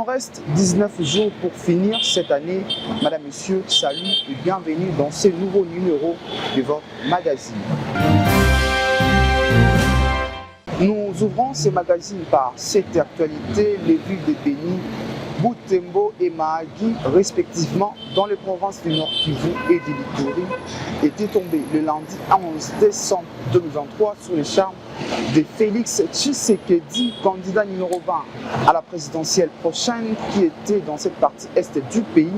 nous reste 19 jours pour finir cette année. Madame, Monsieur, salut et bienvenue dans ce nouveau numéro de votre magazine. Nous ouvrons ce magazine par cette actualité, les villes de Béni, Butembo et Mahagi, respectivement, dans les provinces du Nord Kivu et de l'Ituri, étaient tombés le lundi 11 décembre 2023 sous les charmes de Félix Tshisekedi, candidat numéro 20 à la présidentielle prochaine, qui était dans cette partie est du pays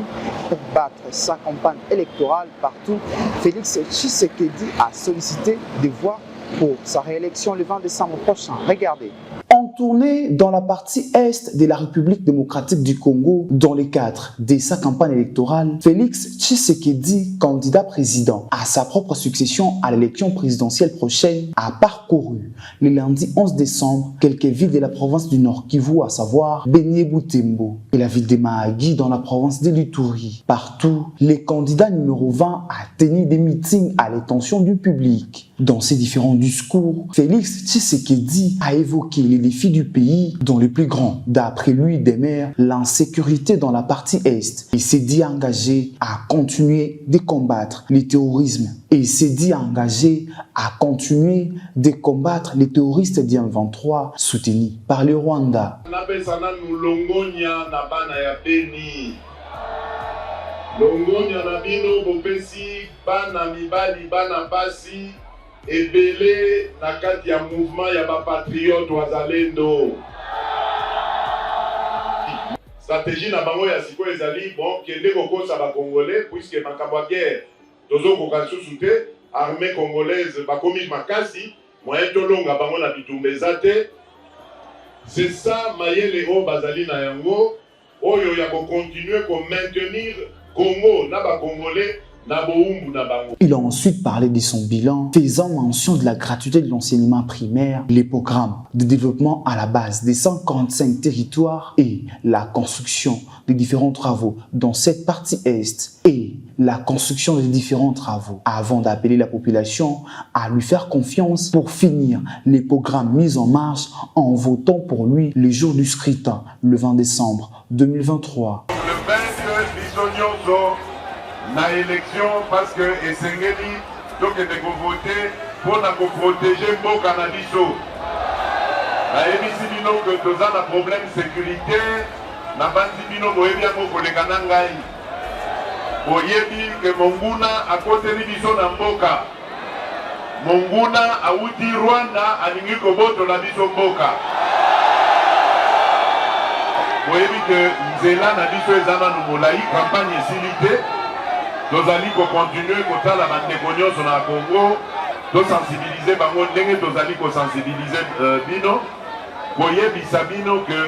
pour battre sa campagne électorale partout. Félix Tshisekedi a sollicité des voix pour sa réélection le 20 décembre prochain. Regardez. En tournée dans la partie est de la République démocratique du Congo, dans le cadre de sa campagne électorale, Félix Tshisekedi, candidat président à sa propre succession à l'élection présidentielle prochaine, a parcouru le lundi 11 décembre quelques villes de la province du Nord Kivu, à savoir Béni et Butembo, et la ville de Mahagi dans la province de l'Ituri. Partout, le candidat numéro 20 a tenu des meetings à l'attention du public. Dans ses différents discours, Félix Tshisekedi a évoqué les défis du pays, dont le plus grand, d'après lui, demeure l'insécurité dans la partie est. Il s'est dit engagé à continuer de combattre le terrorisme. Et il s'est dit engagé à continuer de combattre les terroristes du M23 soutenus par le Rwanda. ebele na kati ya mouvement ya ba patriote wazalendo. Stratégie na bango ya siko ezali bon kende kokosa ba congolais puisque makambo ya guerre tozo kokasusu te, armée congolaise bakomi makasi moyen tolonga bango na bitumba te. C'est ça mayele o bazali na yango oyo ya ko continuer ko maintenir Congo na ba congolais. Il a ensuite parlé de son bilan, faisant mention de la gratuité de l'enseignement primaire, les programmes de développement à la base des 145 territoires et la construction des différents travaux dans cette partie est et la construction des différents travaux, avant d'appeler la population à lui faire confiance pour finir les programmes mis en marche en votant pour lui le jour du scrutin, le 20 décembre 2023. Na élection parce que esengeli donc de voter pour na protéger mboka na biso. Na ebisi bino que toza na problème sécurité na bandi bino boyebi yango koleka na ngai. Boyebi que monguna akoteli biso na mboka. Monguna auti Rwanda alingi koboto na biso mboka. Boyebi que nzela na biso ezana numolai campagne esilité. Nous allons continuer à la bandeko sur la Congo, de sensibiliser bango ndenge tozali ko sensibiliser bino boye bisabino que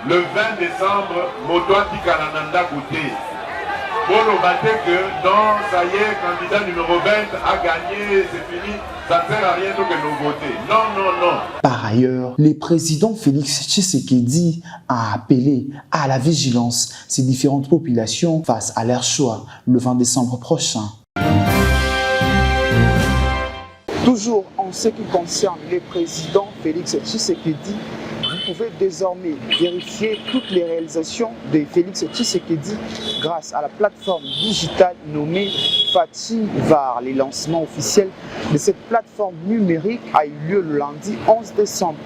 le 20 décembre moto atikala nanda côté pour le battre que non ça y est candidat numéro 20 a gagné, c'est fini, ça ne sert à rien que nous voter. Non. Par ailleurs, le président Félix Tshisekedi a appelé à la vigilance ces différentes populations face à leur choix le 20 décembre prochain. Toujours en ce qui concerne le président Félix Tshisekedi, vous pouvez désormais vérifier toutes les réalisations de Félix Tshisekedi grâce à la plateforme digitale nommée Fativar. Le lancement officiel de cette plateforme numérique a eu lieu le lundi 11 décembre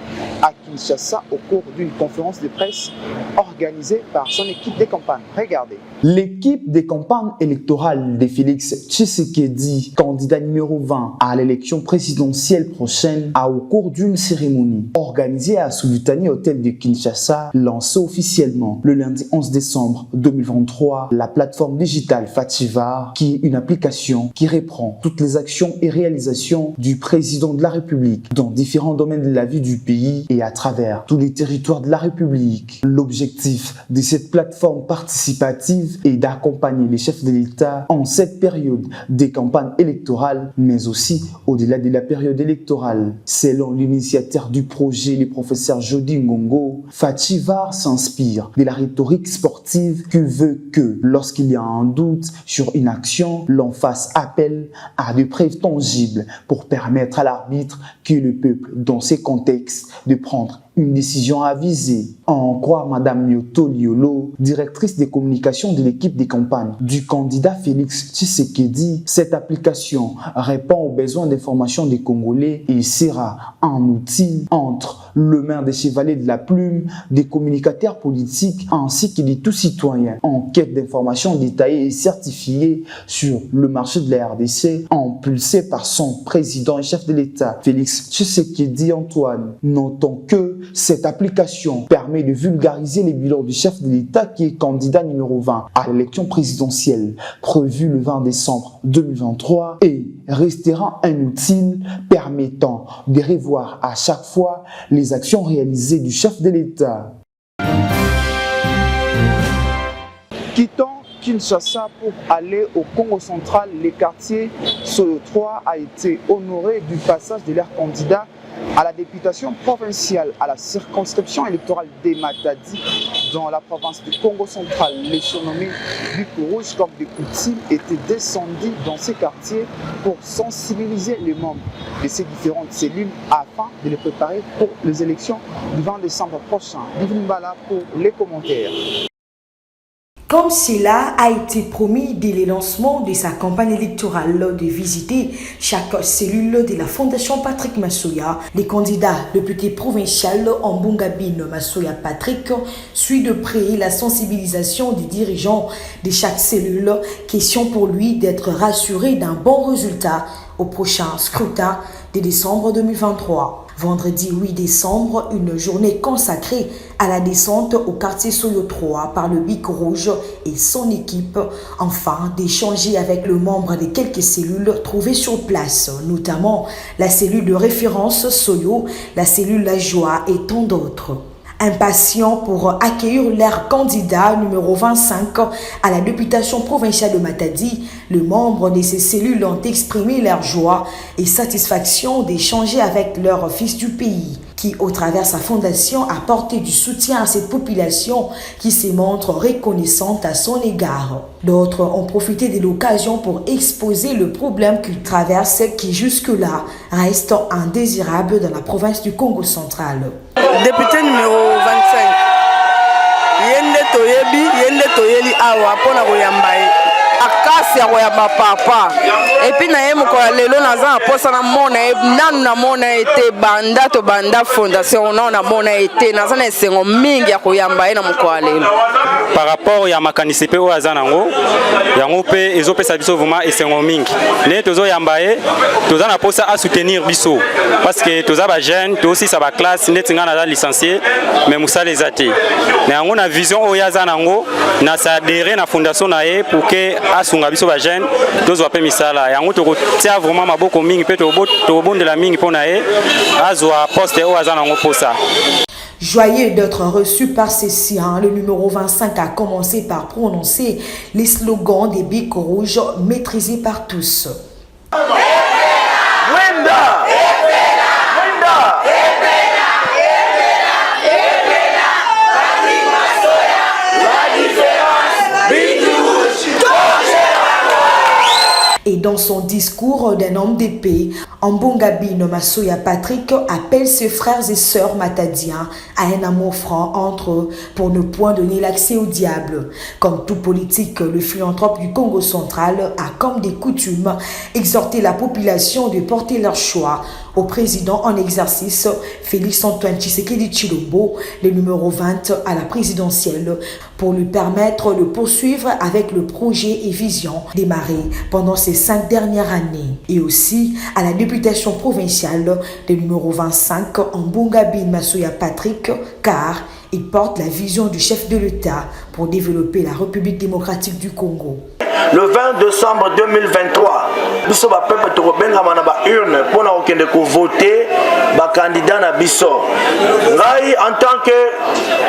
à Kinshasa au cours d'une conférence de presse organisée par son équipe de campagne. Regardez. L'équipe des campagnes électorales de Félix Tshisekedi, candidat numéro 20 à l'élection présidentielle prochaine, a au cours d'une cérémonie organisée à Sultani Hôtel de Kinshasa, lancé officiellement le lundi 11 décembre 2023 la plateforme digitale Fativar, qui est une application qui reprend toutes les actions et réalisations du président de la République dans différents domaines de la vie du pays et à travers tous les territoires de la République. L'objectif de cette plateforme participative est d'accompagner les chefs de l'État en cette période des campagnes électorales, mais aussi au-delà de la période électorale. Selon l'initiateur du projet, le professeur Jody Guy Ngongo, Fativar s'inspire de la rhétorique sportive qui veut que, lorsqu'il y a un doute sur une action, l'on fasse appel à des preuves tangibles pour permettre à l'arbitre qui est le peuple, dans ces contextes, de prendre une décision avisée. En croire Madame Nyoto Liolo, directrice des communications de l'équipe des campagnes du candidat Félix Tshisekedi, cette application répond aux besoins d'information des Congolais et sera un outil entre le maire des chevaliers de la plume, des communicateurs politiques ainsi que de tout citoyen en quête d'informations détaillées et certifiées sur le marché de la RDC, impulsé par son président et chef de l'État, Félix Tshisekedi Antoine. Notons que cette application permet de vulgariser les bilans du chef de l'État qui est candidat numéro 20 à l'élection présidentielle prévue le 20 décembre 2023 et restera un outil permettant de revoir à chaque fois les actions réalisées du chef de l'État. Quittons Kinshasa pour aller au Congo central, les quartiers Soyo 3 a été honoré du passage de leur candidat à la députation provinciale à la circonscription électorale des Matadi dans la province du Congo central. Les surnommés Bico Rouge comme des coutumes étaient descendus dans ces quartiers pour sensibiliser les membres de ces différentes cellules afin de les préparer pour les élections du 20 décembre prochain. Divine Mbala pour les commentaires. Comme cela a été promis dès le lancement de sa campagne électorale de visiter chaque cellule de la Fondation Patrick Massoya, les candidats députés provinciaux en Mbungabine Massoya Patrick suit de près la sensibilisation des dirigeants de chaque cellule, question pour lui d'être rassuré d'un bon résultat au prochain scrutin de décembre 2023. Vendredi 8 décembre, une journée consacrée à la descente au quartier Soyo 3 par le Bic Rouge et son équipe, enfin d'échanger avec le membre de quelques cellules trouvées sur place, notamment la cellule de référence Soyo, la cellule La Joie et tant d'autres. Impatients pour accueillir leur candidat numéro 25 à la députation provinciale de Matadi, les membres de ces cellules ont exprimé leur joie et satisfaction d'échanger avec leur fils du pays, qui, au travers de sa fondation, a porté du soutien à cette population qui se montre reconnaissante à son égard. D'autres ont profité de l'occasion pour exposer le problème qu'ils traversent qui jusque-là reste indésirable dans la province du Congo central. Député numéro 25. Yende toyebi, yende toyeli awa pona koyambaye. Akasi ya koyamba papa. Et puis na yemo ko lelo naza posa na mona nanu na mona ete banda to banda fondation na mona ete naza na sengo mingi ya koyamba na moko lelo. Par rapport ya makanisi pe o azanango yango pe ezopesa biso vraiment esengo mingi. Ne tozo yambaye toza na posa à soutenir biso parce que toza ba jeune to aussi ça ba classe net ngana na licencié mais musala ezate. Na yango na vision o yazanango na sa adhérer na fondation na ye pour que asunga biso ba jeune tozo pe misala yango to tia vraiment maboko mingi pe to bondela mingi pona ye azwa poste o azanango posa. Joyeux d'être reçu par ces siens, le numéro 25 a commencé par prononcer les slogans des Bics Rouges maîtrisés par tous. Et dans son discours d'un homme d'épée, Mbungabine Massoya Patrick appelle ses frères et sœurs matadiens à un amour franc entre eux pour ne point donner l'accès au diable. Comme tout politique, le philanthrope du Congo central a comme des coutumes exhorté la population de porter leur choix au président en exercice Félix Antoine Tshisekedi Tshilombo, le numéro 20 à la présidentielle, pour lui permettre de poursuivre avec le projet et vision démarré pendant ces 5 dernières années. Et aussi à la députation provinciale, le numéro 25 Mbungabine Massoya Patrick, car il porte la vision du chef de l'État pour développer la République démocratique du Congo. Le 20 décembre 2023, biso ba peuple to benga na ba urne pona okende ko voter ba candidat na biso. Ngai en tant que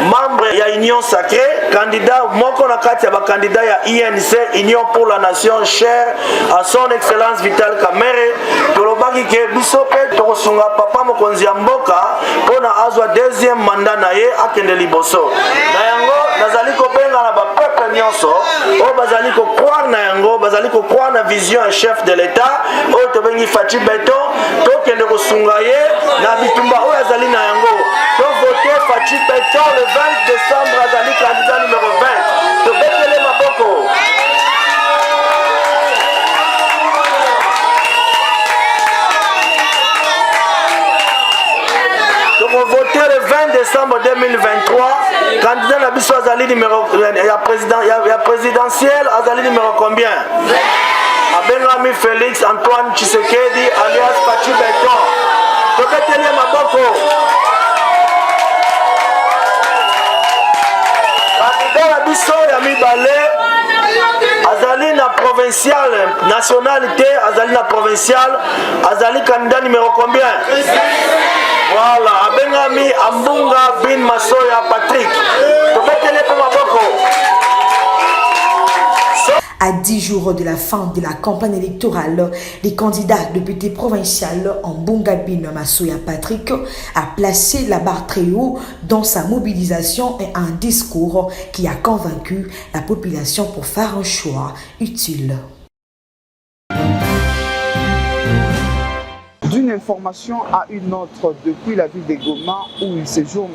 membre ya Union Sacrée, candidat moko na kati ya ba candidat ya INC, Union pour la Nation, chère à son excellence Vital Kamerhe, to tolobaki ke biso pe tokosunga papa mokonzi ya mboka mpona azwa deuxième mandat na ye akende liboso na yango nazali kobenga na bapeuple nyonso oyo bazali kokroire na yango bazali kokroire na vision ya chef de l'état oyo tobengi Faci Beton tokende kosunga ye na bitumba oyo azali na yango tovote Faci Beton le 20 décembre azali candidat numéro 20 tobetele maboko. Voté le 20 décembre 2023, candidat na biso azali numéro ya présidentiel azali numéro combien? Abengami Félix Antoine Tshisekedi alias Faci Beton. Tobeteli maboko. Candidat na biso ya mibale azali na provincial nationalité azali na provincial azali candidat numéro combien? Voilà, abengami Ambunga Bin Masoya Patrick. Tobetele pe maboko. À 10 jours de la fin de la campagne électorale, les candidats députés provinciaux en Bongabine Massoya Patrick a placé la barre très haut dans sa mobilisation et un discours qui a convaincu la population pour faire un choix utile. D'une information à une autre depuis la ville de Goma où il séjourne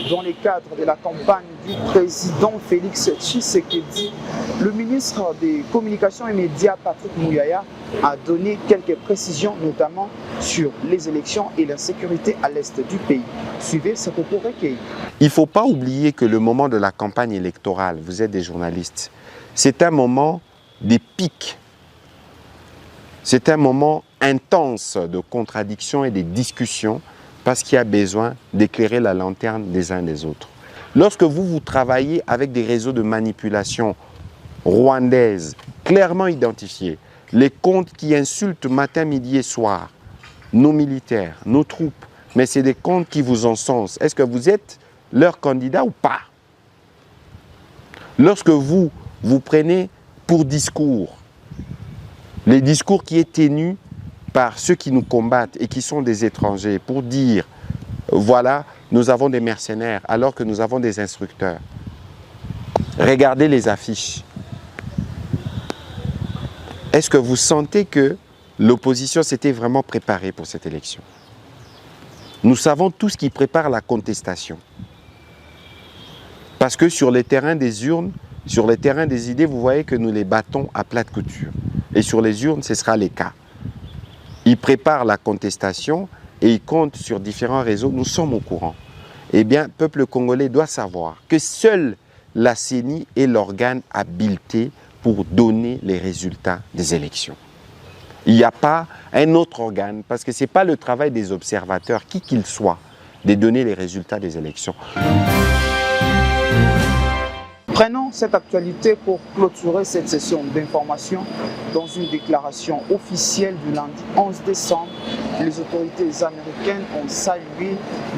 dans le cadre de la campagne du président Félix Tshisekedi, le ministre des Communications et Médias Patrick Mouyaya a donné quelques précisions notamment sur les élections et la sécurité à l'est du pays. Suivez ce propos recueilli. Il ne faut pas oublier que le moment de la campagne électorale, vous êtes des journalistes, c'est un moment des pics. C'est un moment intense de contradictions et de discussions parce qu'il y a besoin d'éclairer la lanterne des uns des autres. Lorsque vous travaillez avec des réseaux de manipulation rwandaises clairement identifiés, les comptes qui insultent matin, midi et soir nos militaires, nos troupes, mais c'est des comptes qui vous encensent. Est-ce que vous êtes leur candidat ou pas? Lorsque vous prenez pour discours les discours qui est tenu par ceux qui nous combattent et qui sont des étrangers pour dire, voilà, nous avons des mercenaires alors que nous avons des instructeurs. Regardez les affiches. Est-ce que vous sentez que l'opposition s'était vraiment préparée pour cette élection? Nous savons tous qui prépare la contestation. Parce que sur les terrains des urnes, sur les terrains des idées, vous voyez que nous les battons à plate couture. Et sur les urnes, ce sera le cas. Ils préparent la contestation et ils comptent sur différents réseaux. Nous sommes au courant. Eh bien, le peuple congolais doit savoir que seule la CENI est l'organe habilité pour donner les résultats des élections. Il n'y a pas un autre organe, parce que ce n'est pas le travail des observateurs, qui qu'ils soient, de donner les résultats des élections. Prenons cette actualité pour clôturer cette session d'information. Dans une déclaration officielle du lundi 11 décembre, les autorités américaines ont salué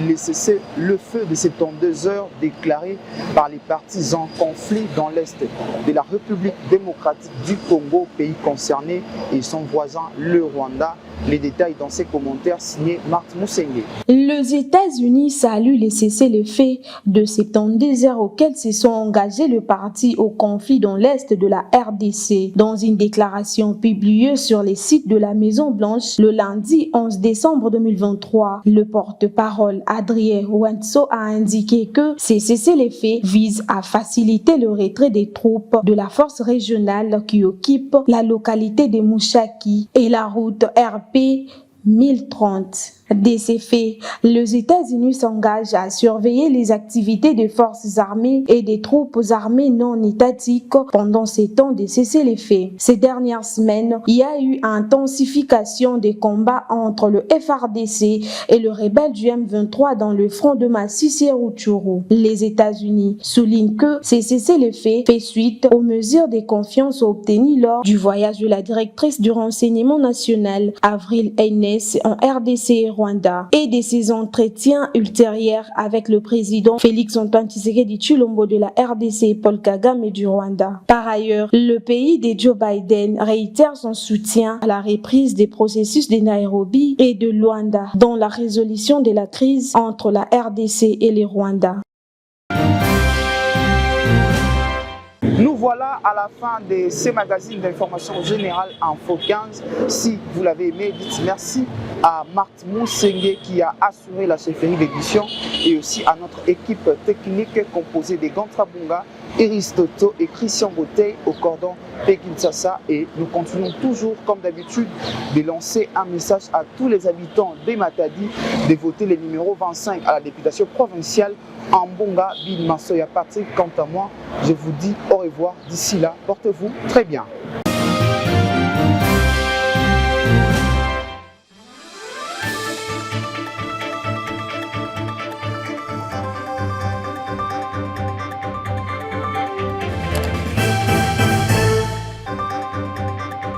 le cessez-le-feu de 72 heures déclaré par les partis en conflit dans l'est de la République démocratique du Congo, pays concerné, et son voisin, le Rwanda. Les détails dans ces commentaires signés Marthe Moussengé. Les États-Unis saluent les cessez-le-feu de 72 heures auxquels se sont engagés le parti au conflit dans l'est de la RDC. Dans une déclaration publiée sur les sites de la Maison-Blanche le lundi 11 décembre 2023, le porte-parole Adrien Wanso a indiqué que ces cessez-le-feu visent à faciliter le retrait des troupes de la force régionale qui occupe la localité de Mouchaki et la route RP 1030. De ces faits, les États-Unis s'engagent à surveiller les activités des forces armées et des troupes armées non étatiques pendant ces temps de cessez-le-feu. Ces dernières semaines, il y a eu une intensification des combats entre le FARDC et le rebelle du M23 dans le front de Massissi et Rutshuru. Les États-Unis soulignent que ces cessez-le-feu fait suite aux mesures de confiance obtenues lors du voyage de la directrice du renseignement national, Avril Haines, en RDC Rwanda et de ses entretiens ultérieurs avec le président Félix-Antoine Tshisekedi Tshilombo de la RDC et Paul Kagame du Rwanda. Par ailleurs, le pays de Joe Biden réitère son soutien à la reprise des processus de Nairobi et de Luanda dans la résolution de la crise entre la RDC et le Rwanda. Nous voilà à la fin de ce magazine d'information générale Info 15. Si vous l'avez aimé, dites merci à Marthe Moussenge qui a assuré la chefferie d'édition et aussi à notre équipe technique composée de Gantra Bunga, Iris Toto et Christian Botey au cordon Pékin-Sassa. Et nous continuons toujours, comme d'habitude, de lancer un message à tous les habitants des Matadi de voter le numéro 25 à la députation provinciale en Mbonga, Bill Massoya Patrick. Quant à moi, je vous dis au revoir. D'ici là, portez-vous très bien.